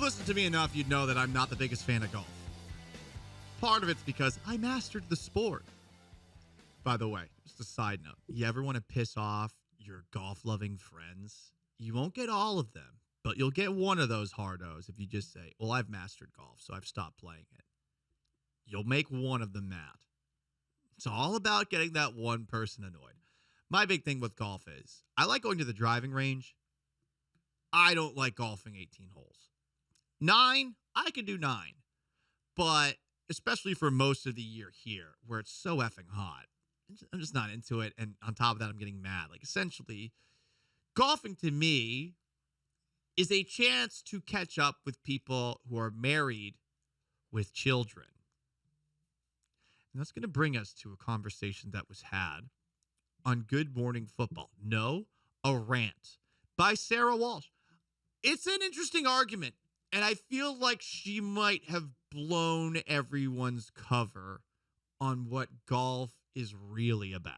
listen to me enough, you'd know that I'm not the biggest fan of golf. Part of it's because I mastered the sport. By the way, just a side note. You ever want to piss off your golf-loving friends? You won't get all of them, but you'll get one of those hardos if you just say, well, I've mastered golf, so I've stopped playing it. You'll make one of them mad. It's all about getting that one person annoyed. My big thing with golf is I like going to the driving range. I don't like golfing 18 holes. 9, I can do 9. But especially for most of the year here where it's so effing hot, I'm just not into it. And on top of that, I'm getting mad. Like, essentially, golfing to me is a chance to catch up with people who are married with children. And that's going to bring us to a conversation that was had on Good Morning Football. No, a rant by Sarah Walsh. It's an interesting argument, and I feel like she might have blown everyone's cover on what golf is really about.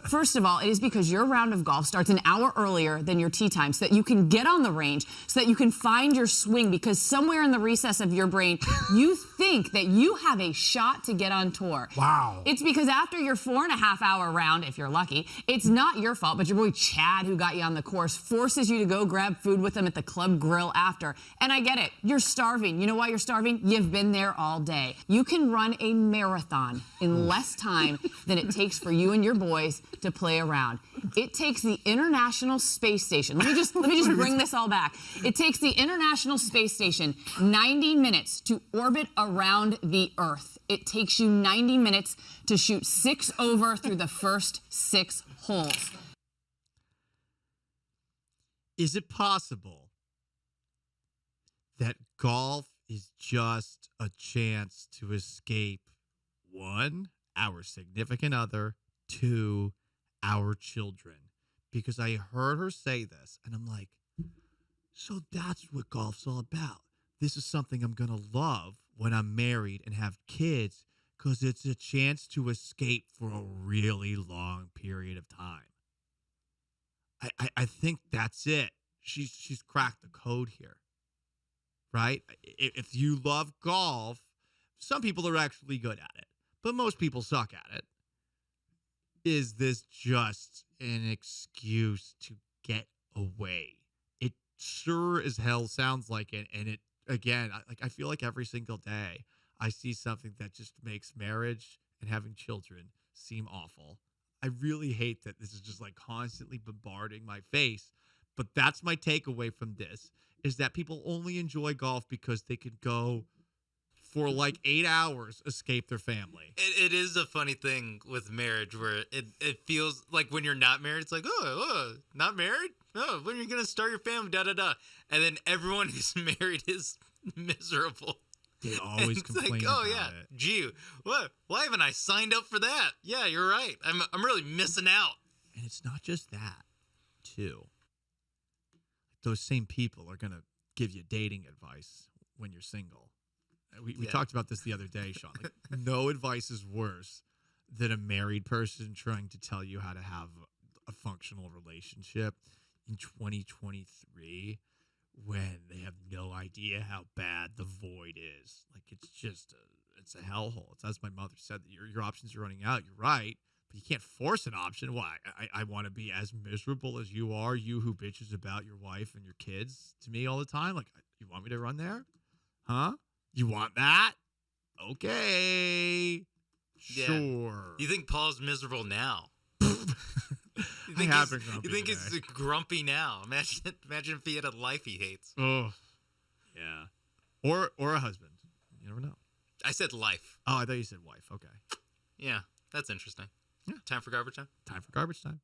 First of all, it is because your round of golf starts an hour earlier than your tee time so that you can get on the range, so that you can find your swing, because somewhere in the recess of your brain, you think that you have a shot to get on tour. Wow. It's because after your 4.5-hour round, if you're lucky, it's not your fault, but your boy Chad, who got you on the course, forces you to go grab food with him at the club grill after. And I get it. You're starving. You know why you're starving? You've been there all day. You can run a marathon in less time than it takes for you and your boys to play around. It takes the International Space Station. Let me just bring this all back. It takes the International Space Station 90 minutes to orbit around the Earth. It takes you 90 minutes to shoot 6 over through the first 6 holes. Is it possible that golf is just a chance to escape, 1, our significant other, 2, our children? Because I heard her say this, and I'm like, so that's what golf's all about. This is something I'm going to love when I'm married and have kids, because it's a chance to escape for a really long period of time. I think that's it. She's cracked the code here, right? If you love golf, some people are actually good at it, but most people suck at it. Is this just an excuse to get away? It sure as hell sounds like it. And it, again, I feel like every single day I see something that just makes marriage and having children seem awful. I really hate that this is just like constantly bombarding my face. But that's my takeaway from this, is that people only enjoy golf because they could go for like 8 hours, escape their family. It is a funny thing with marriage where it feels like when you're not married, it's like, oh, not married? Oh, when are you going to start your family? Da-da-da. And then everyone who's married is miserable. They always complain like, about it. it. Gee, what? Why haven't I signed up for that? Yeah, you're right. I'm really missing out. And it's not just that, too. Those same people are going to give you dating advice when you're single. We talked about this the other day, Sean. Like, no advice is worse than a married person trying to tell you how to have a functional relationship in 2023 when they have no idea how bad the void is. Like, it's a hellhole. It's as my mother said, that your options are running out. You're right, but you can't force an option. Why? I want to be as miserable as you are, you who bitches about your wife and your kids to me all the time. Like, you want me to run there? Huh? You want that? Okay. Yeah. Sure. You think Paul's miserable now? You think he's grumpy now? Imagine if he had a life he hates. Oh, yeah. Or a husband. You never know. I said life. Oh, I thought you said wife. Okay. Yeah, that's interesting. Yeah. Time for garbage time? Time for garbage time.